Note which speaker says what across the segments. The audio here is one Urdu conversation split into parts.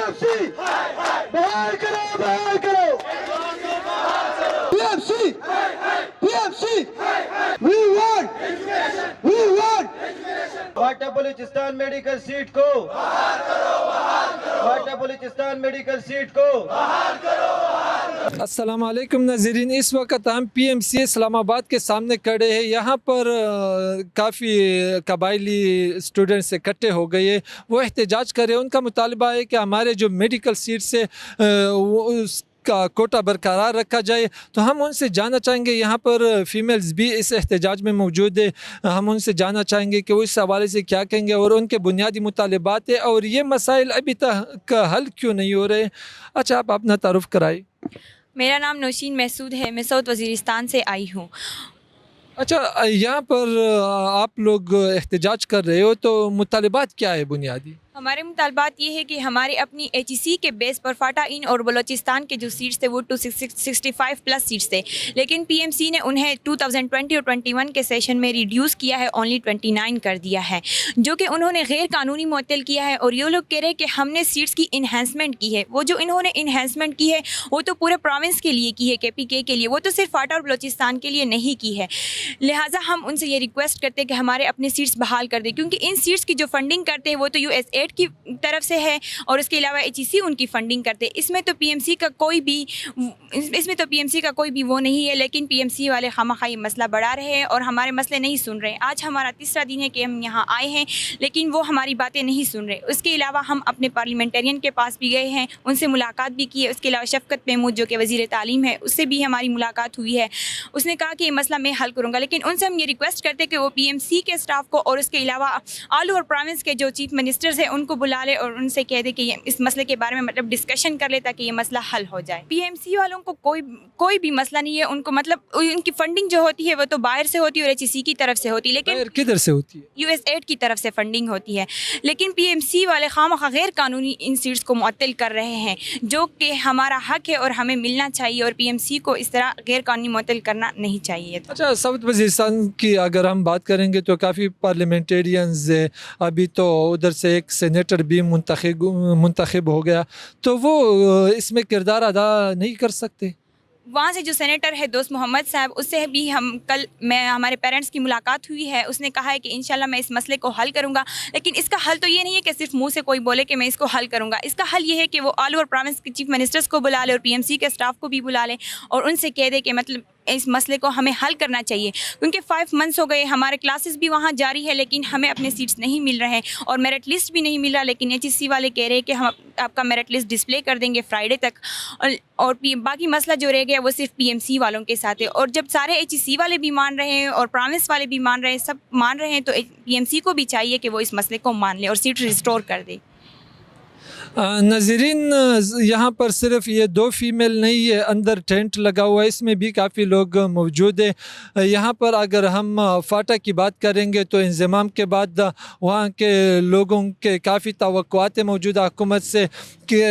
Speaker 1: PMC بحال کرو PMC we want
Speaker 2: واٹا بلوچستان میڈیکل سیٹ کو واٹا بلوچستان میڈیکل سیٹ کو.
Speaker 3: السلام علیکم ناظرین، اس وقت ہم پی ایم سی اسلام آباد کے سامنے کھڑے ہیں. یہاں پر کافی قبائلی اسٹوڈنٹس اکٹھے ہو گئے ہیں، وہ احتجاج کر رہے ہیں. ان کا مطالبہ ہے کہ ہمارے جو میڈیکل سیٹس ہے اس کا کوٹا برقرار رکھا جائے. تو ہم ان سے جاننا چاہیں گے، یہاں پر فیمیلز بھی اس احتجاج میں موجود ہے، ہم ان سے جاننا چاہیں گے کہ وہ اس حوالے سے کیا کہیں گے اور ان کے بنیادی مطالبات ہیں اور یہ مسائل ابھی تک حل کیوں نہیں ہو رہے. اچھا، آپ اپنا تعارف کرائیں.
Speaker 4: میرا نام نوشین محسود ہے، میں ساؤتھ وزیرستان سے آئی ہوں.
Speaker 3: اچھا، یہاں پر آپ لوگ احتجاج کر رہے ہو تو مطالبات کیا ہے بنیادی؟
Speaker 4: ہمارے مطالبات یہ ہے کہ ہمارے اپنی ایچ ای سی کے بیس پر فاٹا ان اور بلوچستان کے جو سیٹس تھے وہ 265 پلس سیٹس تھے، لیکن پی ایم سی نے انہیں 2020 اور 21 کے سیشن میں ریڈیوس کیا ہے، اونلی 29 کر دیا ہے، جو کہ انہوں نے غیر قانونی معطل کیا ہے. اور یہ لوگ کہہ رہے ہیں کہ ہم نے سیٹس کی انہینسمنٹ کی ہے. وہ جو انہوں نے انہینسمنٹ کی ہے وہ تو پورے پروونس کے لیے کی ہے، کے پی کے لیے، وہ تو صرف فاٹا اور بلوچستان کے لیے نہیں کی ہے. لہٰذا ہم ان سے یہ ریکویسٹ کرتے ہیں کہ ہمارے اپنے سیٹس بحال کر دیں، کیونکہ ان سیٹس کی جو فنڈنگ کرتے ہیں وہ تو USA کی طرف سے ہے اور اس کے علاوہ ایچ ای سی ان کی فنڈنگ کرتے. اس میں تو پی ایم سی کا کوئی بھی وہ نہیں ہے، لیکن پی ایم سی والے خواہ یہ مسئلہ بڑھا رہے ہیں اور ہمارے مسئلے نہیں سن رہے. آج ہمارا تیسرا دن ہے کہ ہم یہاں آئے ہیں، لیکن وہ ہماری باتیں نہیں سن رہے. اس کے علاوہ ہم اپنے پارلیمنٹرین کے پاس بھی گئے ہیں، ان سے ملاقات بھی کی ہے. اس کے علاوہ شفقت محمود جو کہ وزیر تعلیم ہے، اس سے بھی ہماری ملاقات ہوئی ہے. اس نے کہا کہ یہ مسئلہ میں حل کروں گا، لیکن ان سے ہم یہ ریکویسٹ کرتے ہیں کہ وہ پی ایم سی کے اسٹاف کو اور اس کے علاوہ آل اوور پروونس کے جو چیف منسٹرز ہیں ان کو بلا لے اور ان سے کہہ دے کہ یہ اس مسئلے کے بارے میں ڈسکشن کر لے تاکہ یہ مسئلہ حل ہو جائے. پی ایم سی والوں کو کوئی بھی مسئلہ نہیں ہے. ان کو ان کی فنڈنگ جو ہوتی ہے وہ تو باہر سے ہوتی ہے اور ایچ ای سی کی طرف سے ہوتی ہے، لیکن
Speaker 3: کدھر سے ہوتی ہے؟
Speaker 4: USA کی طرف سے فنڈنگ ہوتی ہے. لیکن پی ایم سی والے خواہ غیر قانونی ان سیٹس کو معطل کر رہے ہیں، جو کہ ہمارا حق ہے اور ہمیں ملنا چاہیے، اور پی ایم سی کو اس طرح غیر قانونی معطل کرنا نہیں چاہیے.
Speaker 3: اچھا، ساؤتھ وزیرستان کی اگر ہم بات کریں گے تو کافی پارلیمنٹیرینز ابھی تو ادھر سے ایک سینیٹر بھی منتخب ہو گیا، تو وہ اس میں کردار ادا نہیں کر سکتے؟
Speaker 4: وہاں سے جو سینیٹر ہے دوست محمد صاحب، اس سے بھی ہمارے پیرنٹس کی ملاقات ہوئی ہے. اس نے کہا ہے کہ انشاءاللہ میں اس مسئلے کو حل کروں گا، لیکن اس کا حل تو یہ نہیں ہے کہ صرف منہ سے کوئی بولے کہ میں اس کو حل کروں گا. اس کا حل یہ ہے کہ وہ آل اوور پروونس کے چیف منسٹرز کو بلا لے اور پی ایم سی کے اسٹاف کو بھی بلا لے اور ان سے کہہ دے کہ مطلب اس مسئلے کو ہمیں حل کرنا چاہیے. کیونکہ 5 منتھس ہو گئے، ہمارے کلاسز بھی وہاں جاری ہے، لیکن ہمیں اپنے سیٹس نہیں مل رہے ہیں اور میرٹ لسٹ بھی نہیں مل رہا. لیکن ایچ ای سی والے کہہ رہے ہیں کہ ہم آپ کا میرٹ لسٹ ڈسپلے کر دیں گے فرائیڈے تک، اور باقی مسئلہ جو رہ گیا وہ صرف پی ایم سی والوں کے ساتھ ہے. اور جب سارے ایچ ای سی والے بھی مان رہے ہیں اور پروونس والے بھی مان رہے ہیں، سب مان رہے ہیں، تو پی ایم سی کو بھی چاہیے کہ وہ اس مسئلے کو مان لے اور سیٹ ریسٹور کر دے.
Speaker 3: ناظرین، یہاں پر صرف یہ 2 فیمیل نہیں ہے، اندر ٹینٹ لگا ہوا ہے، اس میں بھی کافی لوگ موجود ہیں. یہاں پر اگر ہم فاٹا کی بات کریں گے تو انضمام کے بعد وہاں کے لوگوں کے کافی توقعات موجودہ حکومت سے، کہ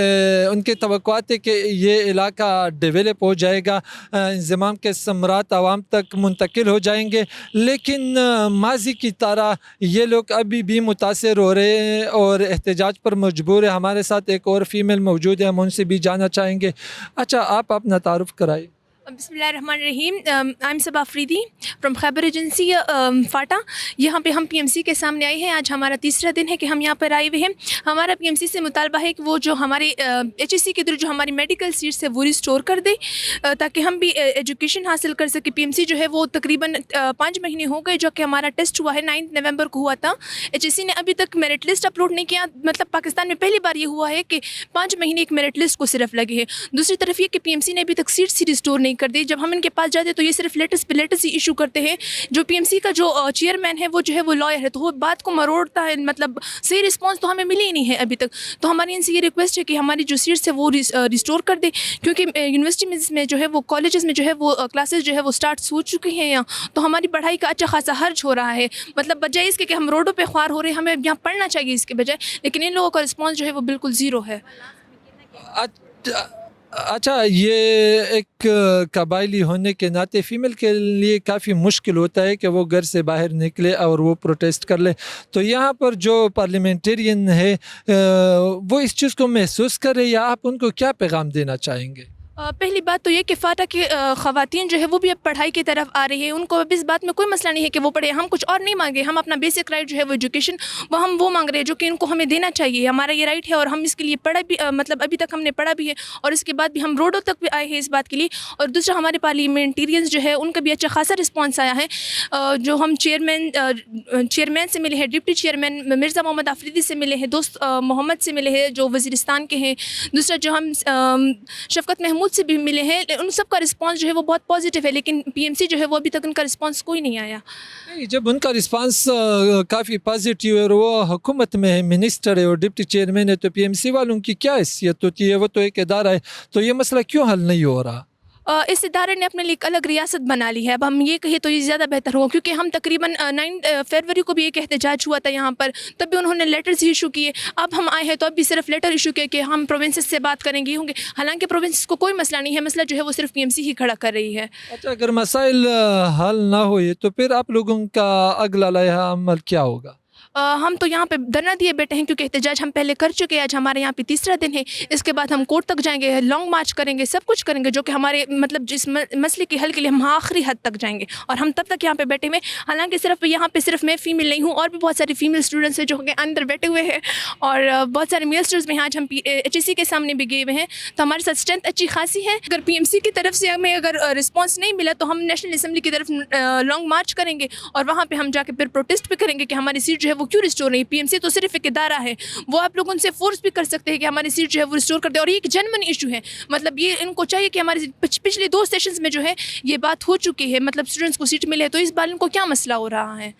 Speaker 3: ان کے توقعات ہے کہ یہ علاقہ ڈیولپ ہو جائے گا، انضمام کے ثمرات عوام تک منتقل ہو جائیں گے. لیکن ماضی کی طرح یہ لوگ ابھی بھی متاثر ہو رہے ہیں اور احتجاج پر مجبور ہے. ہمارے ساتھ ایک اور فیمیل موجود ہے، ہم ان سے بھی جاننا چاہیں گے. اچھا، آپ اپنا تعارف کرائیں.
Speaker 5: بسم اللہ الرحمن الرحیم. I am Saba Faridi from Khyber agency FATA. یہاں پہ ہم پی ایم سی کے سامنے آئے ہیں. آج ہمارا تیسرا دن ہے کہ ہم یہاں پر آئے ہوئے ہیں. ہمارا پی ایم سی سے مطالبہ ہے کہ وہ جو ہمارے ایچ ای سی کے تھرو جو ہماری میڈیکل سیٹس ہے وہ ریسٹور کر دے تاکہ ہم بھی ایجوکیشن حاصل کر سکیں. پی ایم سی جو ہے وہ تقریباً 5 مہینے ہو گئے جو کہ ہمارا ٹیسٹ ہوا ہے 9 نومبر کو ہوا تھا. ایچ ای سی نے ابھی تک میرٹ لسٹ اپلوڈ نہیں کیا. مطلب پاکستان میں پہلی بار یہ ہوا ہے کہ 5 مہینے ایک میرٹ لسٹ کو صرف لگے ہیں. دوسری طرف یہ کہ پی ایم سی نے ابھی تک سیٹس ہی ریسٹور نہیں کر دی. جب ہم ان کے پاس جاتے تو یہ صرف لیٹسٹ پہ لیٹسٹ ہی ایشو کرتے ہیں. جو پی ایم سی کا جو چیئرمین ہے وہ جو ہے وہ لائر ہے، تو وہ بات کو مروڑتا ہے. مطلب صحیح رسپانس تو ہمیں ملی ہی نہیں ہے ابھی تک. تو ہماری ان سے یہ ریکویسٹ ہے کہ ہماری جو سیٹس ہے وہ ریسٹور کر دے، کیونکہ یونیورسٹی میں جو ہے وہ کالجز میں جو ہے وہ کلاسز جو ہے وہ سٹارٹ ہو چکے ہیں یہاں. تو ہماری پڑھائی کا اچھا خاصا حرج ہو رہا ہے. مطلب بجائے اس کے کہ ہم روڈوں پہ خوار ہو رہے ہیں، ہمیں یہاں پڑھنا چاہیے اس کے بجائے. لیکن ان لوگوں کا رسپانس جو ہے وہ بالکل زیرو ہے.
Speaker 3: اچھا، یہ ایک قبائلی ہونے کے ناطے فیمیل کے لیے کافی مشکل ہوتا ہے کہ وہ گھر سے باہر نکلے اور وہ پروٹیسٹ کر لے، تو یہاں پر جو پارلیمنٹرین ہے وہ اس چیز کو محسوس کرے یا آپ ان کو کیا پیغام دینا چاہیں گے؟
Speaker 5: پہلی بات تو یہ کہ فاٹا کے خواتین جو ہے وہ بھی اب پڑھائی کی طرف آ رہی ہے، ان کو اب اس بات میں کوئی مسئلہ نہیں ہے کہ وہ پڑھے. ہم کچھ اور نہیں مانگے، ہم اپنا بیسک رائٹ جو ہے وہ ایجوکیشن ہم وہ مانگ رہے ہیں جو کہ ان کو ہمیں دینا چاہیے. ہمارا یہ رائٹ ہے اور ہم اس کے لیے پڑھا بھی، مطلب ابھی تک ہم نے پڑھا بھی ہے اور اس کے بعد بھی ہم روڈوں تک بھی آئے ہیں اس بات کے لیے. اور دوسرا ہمارے پارلیمنٹیرینز جو ہے ان کا بھی اچھا خاصا رسپانس آیا ہے. جو ہم چیئرمین سے ملے ہیں، ڈپٹی چیئرمین مرزا محمد آفریدی سے ملے ہیں، دوست محمد سے ملے ہیں جو وزیرستان کے ہیں. دوسرا جو ہم شفقت محمود سے بھی ملے ہیں، ان سب کا رسپانس جو ہے وہ بہت پازیٹیو ہے. لیکن پی ایم سی جو ہے وہ ابھی تک ان کا رسپانس کوئی نہیں آیا.
Speaker 3: جب ان کا رسپانس کافی پازیٹیو ہے اور وہ حکومت میں ہے، منسٹر ہے اور ڈپٹی چیئرمین ہے، تو پی ایم سی والوں کی کیا حیثیت ہوتی ہے؟ وہ تو ایک ادارہ ہے، تو یہ مسئلہ کیوں حل نہیں ہو رہا؟
Speaker 5: اس ادارے نے اپنے لیے ایک الگ ریاست بنا لی ہے. اب ہم یہ کہیں تو یہ زیادہ بہتر ہوگا، کیونکہ ہم تقریباً 9 فروری کو بھی ایک احتجاج ہوا تھا یہاں پر، تب بھی انہوں نے لیٹرز ایشو کیے. اب ہم آئے ہیں تو اب بھی صرف لیٹر ایشو کیے کہ ہم پروونسز سے بات کریں گے ہوں گے. حالانکہ پروونسز کو کوئی مسئلہ نہیں ہے، مسئلہ جو ہے وہ صرف پی ایم سی ہی کھڑا کر رہی ہے.
Speaker 3: اچھا، اگر مسائل حل نہ ہوئے تو پھر آپ لوگوں کا اگلا لائحہ عمل کیا ہوگا؟
Speaker 5: ہم تو یہاں پہ دھرنا دیے بیٹھے ہیں کیونکہ احتجاج ہم پہلے کر چکے ہیں. آج ہمارے یہاں پہ تیسرا دن ہے. اس کے بعد ہم کورٹ تک جائیں گے، لانگ مارچ کریں گے، سب کچھ کریں گے جو کہ ہمارے مطلب جس مسئلے کے حل کے لیے ہم آخری حد تک جائیں گے. اور ہم تب تک یہاں پہ بیٹھے ہوئے، حالانکہ یہاں پہ صرف میں فیمیل نہیں ہوں، اور بھی بہت ساری فیمیل اسٹوڈنٹس ہیں جو کہ اندر بیٹھے ہوئے ہیں، اور بہت سارے میل اسٹوڈنٹس بھی ہیں. آج ہم ایچ ایس سی کے سامنے بھی گئے ہوئے ہیں، تو ہمارے ساتھ اسٹرینتھ اچھی خاصی ہے. اگر پی ایم سی کی طرف سے ہمیں اگر رسپانس نہیں ملا تو ہم نیشنل اسمبلی کی طرف لانگ مارچ کریں گے، اور وہاں پہ ہم جا کے پھر پروٹیسٹ بھی کریں گے کہ ہماری سیٹ جو ہے وہ کیوں ریسٹور نہیں. پی ایم سی تو صرف ایک ادارہ ہے، وہ آپ لوگ ان سے فورس بھی کر سکتے ہیں کہ ہماری سیٹ جو ہے وہ ریسٹور کر دیں. اور یہ ایک جنمن ایشو ہے، مطلب یہ ان کو چاہیے کہ ہماری پچھلے 2 سیشنز میں جو ہے یہ بات ہو چکی ہے، مطلب اسٹوڈنٹس کو سیٹ ملے، تو اس بار ان کو کیا مسئلہ ہو رہا ہے.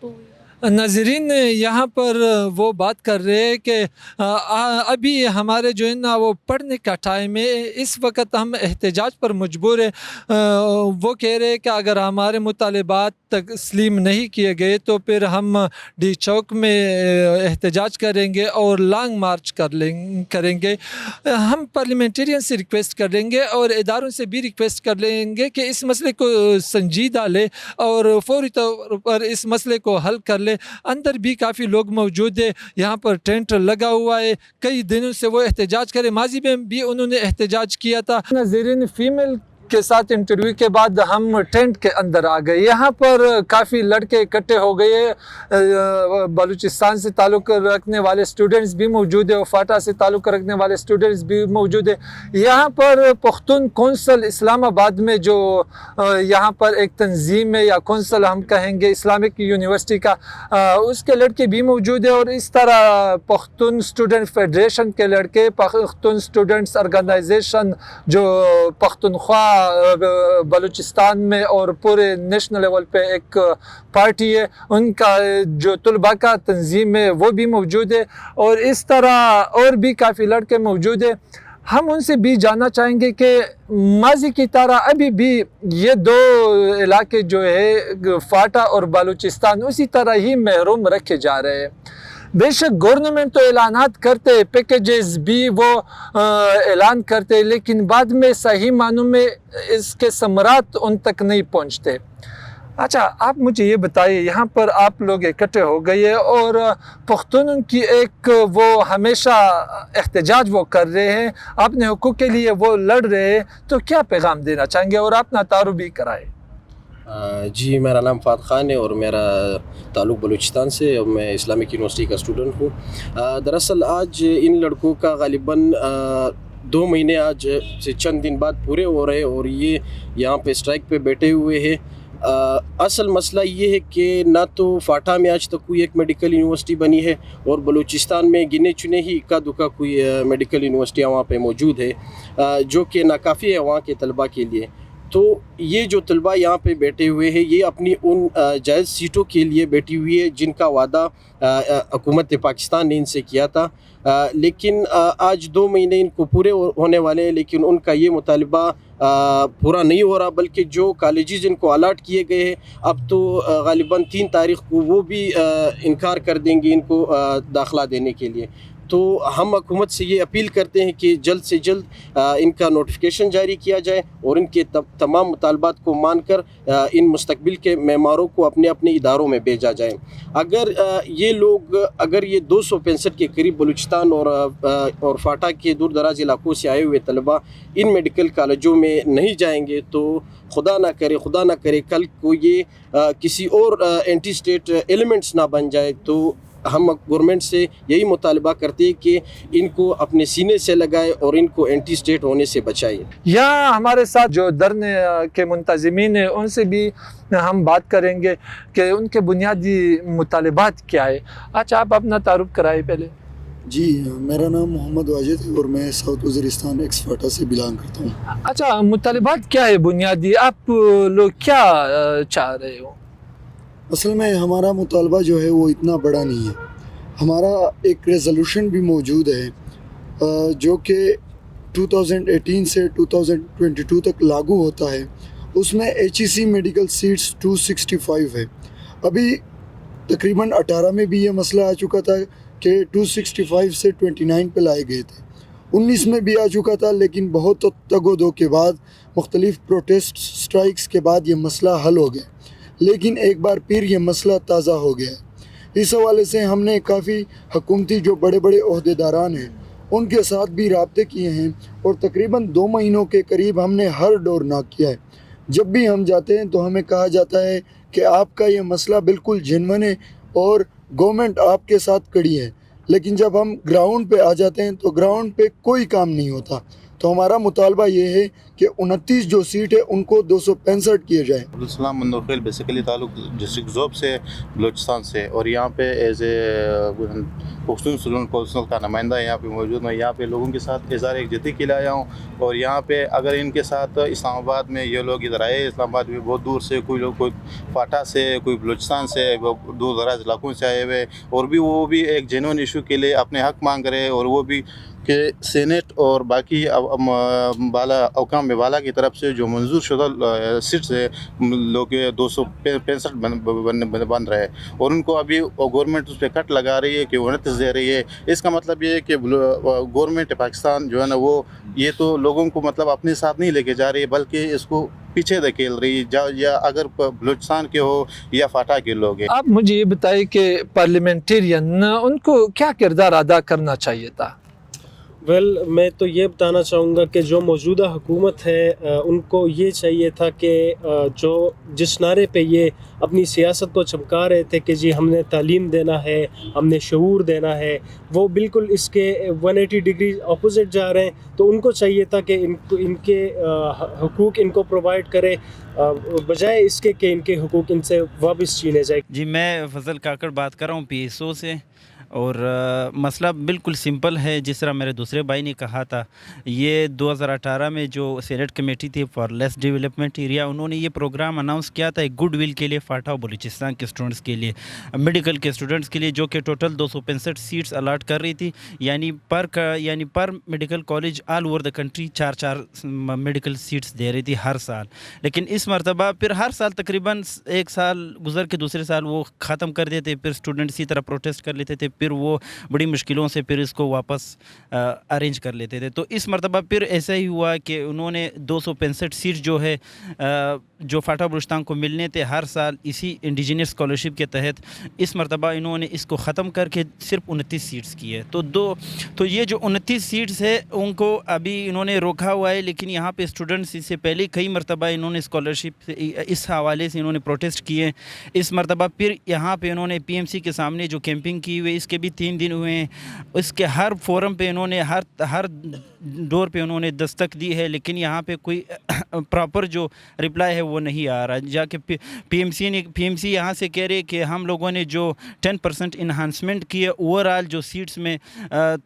Speaker 5: تو
Speaker 3: ناظرین یہاں پر وہ بات کر رہے ہیں کہ ابھی ہمارے جو ہے نا وہ پڑھنے کا ٹائم ہے، اس وقت ہم احتجاج پر مجبور ہیں. وہ کہہ رہے ہیں کہ اگر ہمارے مطالبات تسلیم نہیں کیے گئے تو پھر ہم ڈی چوک میں احتجاج کریں گے اور لانگ مارچ کریں گے. ہم پارلیمنٹرین سے ریکویسٹ کر لیں گے اور اداروں سے بھی ریکویسٹ کر لیں گے کہ اس مسئلے کو سنجیدہ لے اور فوری طور پر اس مسئلے کو حل کر لے. اندر بھی کافی لوگ موجود ہیں، یہاں پر ٹینٹ لگا ہوا ہے، کئی دنوں سے وہ احتجاج کرے، ماضی میں بھی انہوں نے احتجاج کیا تھا. ناظرین فیمیل کے ساتھ انٹرویو کے بعد ہم ٹینٹ کے اندر آ گئے. یہاں پر کافی لڑکے اکٹھے ہو گئے، بلوچستان سے تعلق رکھنے والے اسٹوڈنٹس بھی موجود ہیں اور فاٹا سے تعلق رکھنے والے اسٹوڈنٹس بھی موجود ہیں. یہاں پر پختون کونسل اسلام آباد میں جو یہاں پر ایک تنظیم ہے یا کونسل ہم کہیں گے اسلامک یونیورسٹی کا، اس کے لڑکے بھی موجود ہیں. اور اس طرح پختون اسٹوڈنٹ فیڈریشن کے لڑکے، پختون اسٹوڈنٹس آرگنائزیشن جو پختونخوا بلوچستان میں اور پورے نیشنل لیول پہ ایک پارٹی ہے، ان کا جو طلباء کا تنظیم ہے وہ بھی موجود ہے. اور اس طرح اور بھی کافی لڑکے موجود ہیں. ہم ان سے بھی جاننا چاہیں گے کہ ماضی کی طرح ابھی بھی یہ 2 علاقے جو ہے فاٹا اور بلوچستان اسی طرح ہی محروم رکھے جا رہے ہیں. بے شک گورنمنٹ تو اعلانات کرتے، پیکیجز بھی وہ اعلان کرتے، لیکن بعد میں صحیح معنوں میں اس کے ثمرات ان تک نہیں پہنچتے. اچھا، آپ مجھے یہ بتائیے، یہاں پر آپ لوگ اکٹھے ہو گئے اور پختون کی ایک وہ ہمیشہ احتجاج وہ کر رہے ہیں، اپنے حقوق کے لیے وہ لڑ رہے ہیں، تو کیا پیغام دینا چاہیں گے اور اپنا تعارف بھی کرائے؟
Speaker 6: جی، میرا نام فات خان ہے اور میرا تعلق بلوچستان سے، اور میں اسلامک یونیورسٹی کا اسٹوڈنٹ ہوں. دراصل آج ان لڑکوں کا غالباً 2 مہینے آج سے چند دن بعد پورے ہو رہے اور یہ یہاں پہ اسٹرائک پہ بیٹھے ہوئے ہیں. اصل مسئلہ یہ ہے کہ نہ تو فاٹا میں آج تک کوئی ایک میڈیکل یونیورسٹی بنی ہے اور بلوچستان میں گنے چنے ہی اکا دکا کوئی میڈیکل یونیورسٹیاں وہاں پہ موجود ہے، جو کہ ناکافی ہے وہاں کے طلباء کے لیے. تو یہ جو طلباء یہاں پہ بیٹھے ہوئے ہیں یہ اپنی ان جائز سیٹوں کے لیے بیٹھی ہوئی ہے جن کا وعدہ حکومت پاکستان نے ان سے کیا تھا. لیکن آج 2 مہینے ان کو پورے ہونے والے ہیں، لیکن ان کا یہ مطالبہ پورا نہیں ہو رہا، بلکہ جو کالجز ان کو الاٹ کیے گئے ہیں اب تو غالباً 3 تاریخ کو وہ بھی انکار کر دیں گے ان کو داخلہ دینے کے لیے. تو ہم حکومت سے یہ اپیل کرتے ہیں کہ جلد سے جلد ان کا نوٹیفیکیشن جاری کیا جائے اور ان کے تمام مطالبات کو مان کر ان مستقبل کے معماروں کو اپنے اپنے اداروں میں بھیجا جائے. اگر یہ 265 کے قریب بلوچستان اور فاٹا کے دور دراز علاقوں سے آئے ہوئے طلباء ان میڈیکل کالجوں میں نہیں جائیں گے تو خدا نہ کرے کل کو یہ کسی اور اینٹی اسٹیٹ ایلیمنٹس نہ بن جائے. تو ہم گورنمنٹ سے یہی مطالبہ کرتے ہیں کہ ان کو اپنے سینے سے لگائے اور ان کو اینٹی اسٹیٹ ہونے سے بچائے.
Speaker 3: یہاں ہمارے ساتھ جو دھرنے کے منتظمین ہیں ان سے بھی ہم بات کریں گے کہ ان کے بنیادی مطالبات کیا ہے. اچھا آپ اپنا تعارف کرائے پہلے.
Speaker 1: جی میرا نام محمد واجد ہے اور میں ساؤتھ وزیرستان ایکس فاٹا سے بلانگ کرتا ہوں.
Speaker 3: اچھا مطالبات کیا ہے بنیادی, آپ لوگ کیا چاہ رہے ہو؟
Speaker 1: اصل میں ہمارا مطالبہ جو ہے وہ اتنا بڑا نہیں ہے. ہمارا ایک ریزولوشن بھی موجود ہے جو کہ 2018 سے 2022 تک لاگو ہوتا ہے. اس میں HEC میڈیکل سیٹس 265 ہے. ابھی تقریباً 18 میں بھی یہ مسئلہ آ چکا تھا کہ 265 سے 29 پہ لائے گئے تھے. 19 میں بھی آ چکا تھا لیکن بہت تگ و دو کے بعد مختلف پروٹیسٹ سٹرائکس کے بعد یہ مسئلہ حل ہو گیا. لیکن ایک بار پھر یہ مسئلہ تازہ ہو گیا. اس حوالے سے ہم نے کافی حکومتی جو بڑے بڑے عہدیداران ہیں ان کے ساتھ بھی رابطے کیے ہیں اور تقریباً 2 مہینوں کے قریب ہم نے ہر ڈور ناک کیا ہے. جب بھی ہم جاتے ہیں تو ہمیں کہا جاتا ہے کہ آپ کا یہ مسئلہ بالکل جینون ہے اور گورنمنٹ آپ کے ساتھ کڑی ہے. لیکن جب ہم گراؤنڈ پہ آ جاتے ہیں تو گراؤنڈ پہ کوئی کام نہیں ہوتا. تو ہمارا مطالبہ یہ ہے کہ 29 جو سیٹ ہے ان کو 265 کیے جائیں.
Speaker 7: عبدالسلام منوخیل بیسیکلی تعلق ڈسٹرکٹ زوب سے بلوچستان سے, اور یہاں پہ as a Pakhtun student council کا نمائندہ یہاں پہ موجود ہوں. یہاں پہ لوگوں کے ساتھ اظہار یکجہتی کے لیے آیا ہوں. اور یہاں پہ اگر ان کے ساتھ اسلام آباد میں یہ لوگ ادھر آئے, اسلام آباد میں بہت دور سے کوئی لوگ, کوئی فاٹا سے, کوئی بلوچستان سے, دور دراز علاقوں سے آئے ہوئے, اور بھی وہ بھی ایک جینون ایشو کے لیے اپنے حق مانگ رہے, اور وہ بھی کہ سینٹ اور باقی بالا حکام بالا کی طرف سے جو منظور شدہ سیٹس ہے لوگ 265 بن رہے, اور ان کو ابھی گورنمنٹ اس پہ کٹ لگا رہی ہے کہ 29 دے رہی ہے. اس کا مطلب یہ ہے کہ گورنمنٹ پاکستان جو ہے نا وہ یہ تو لوگوں کو مطلب اپنے ساتھ نہیں لے کے جا رہی ہے بلکہ اس کو پیچھے دھکیل رہی ہے, یا اگر بلوچستان کے ہو یا فاٹا کے لوگ ہیں.
Speaker 3: آپ مجھے یہ بتائیں کہ پارلیمنٹرین ان کو کیا کردار ادا کرنا چاہیے تھا؟
Speaker 8: میں تو یہ بتانا چاہوں گا کہ جو موجودہ حکومت ہے ان کو یہ چاہیے تھا کہ جو جس نعرے پہ یہ اپنی سیاست کو چمکا رہے تھے کہ جی ہم نے تعلیم دینا ہے, ہم نے شعور دینا ہے, وہ بالکل اس کے 180 ڈگری اپوزٹ جا رہے ہیں. تو ان کو چاہیے تھا کہ ان کے حقوق ان کو پرووائڈ کرے بجائے اس کے کہ ان کے حقوق ان سے واپس چھینے جائے.
Speaker 9: جی میں فضل کاکڑ بات کر رہا ہوں PSO سے, اور مسئلہ بالکل سمپل ہے. جس طرح میرے دوسرے بھائی نے کہا تھا, یہ 2018 میں جو سینٹ کمیٹی تھی فار لیس ڈیولپمنٹ ایریا, انہوں نے یہ پروگرام اناؤنس کیا تھا ایک گڈ ول کے لیے فاٹا و بلوچستان کے اسٹوڈنٹس کے لیے, میڈیکل کے اسٹوڈنٹس کے لیے, جو کہ ٹوٹل 265 سیٹس الاٹ کر رہی تھی. یعنی پر medical college all over the country 4 medical seats دے رہی تھی ہر سال. لیکن اس مرتبہ پھر ہر سال تقریباً 1 سال گزر کے دوسرے سال وہ ختم کر دیتے, پھر اسٹوڈنٹ اسی طرح پروٹیسٹ کر لیتے تھے, پھر وہ بڑی مشکلوں سے پھر اس کو واپس ارینج کر لیتے تھے. تو اس مرتبہ پھر ایسا ہی ہوا کہ انہوں نے 265 سیٹ جو ہے جو فاٹا بلوچستان کو ملنے تھے ہر سال اسی انڈیجینس اسکالرشپ کے تحت, اس مرتبہ انہوں نے اس کو ختم کر کے صرف 29 سیٹس کی ہے. تو یہ جو 29 سیٹس ہے ان کو ابھی انہوں نے روکا ہوا ہے. لیکن یہاں پہ اسٹوڈنٹس اس سے پہلے کئی مرتبہ انہوں نے اسکالرشپ اس حوالے سے انہوں نے پروٹیسٹ کیے. اس مرتبہ پھر یہاں پہ انہوں نے PMC کے سامنے جو کیمپنگ کی ہوئی اس کے بھی 3 دن ہوئے ہیں. اس کے ہر فورم پہ انہوں نے ہر ڈور پہ انہوں نے دستک دی ہے, لیکن یہاں پہ کوئی پراپر جو رپلائی ہے وہ نہیں آ رہا. جا کے PMC یہاں سے کہہ رہے کہ ہم لوگوں نے جو 10% انہانسمنٹ کی ہے اوور آل جو سیٹس میں,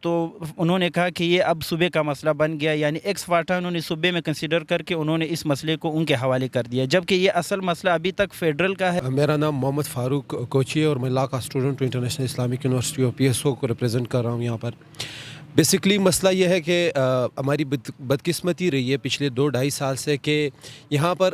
Speaker 9: تو انہوں نے کہا کہ یہ اب صوبے کا مسئلہ بن گیا. یعنی ایکس فاٹا انہوں نے صوبے میں کنسیڈر کر کے انہوں نے اس مسئلے کو ان کے حوالے کر دیا, جبکہ یہ اصل مسئلہ ابھی تک فیڈرل کا ہے.
Speaker 10: میرا نام محمد فاروق کوچی ہے اور میں لا کا اسٹوڈنٹ انٹرنیشنل اسلامک یونیورسٹی اور PSO کو ریپرزینٹ کر رہا ہوں یہاں پر. بیسکلی مسئلہ یہ ہے کہ ہماری بدقسمتی رہی ہے پچھلے 2-2.5 سال سے کہ یہاں پر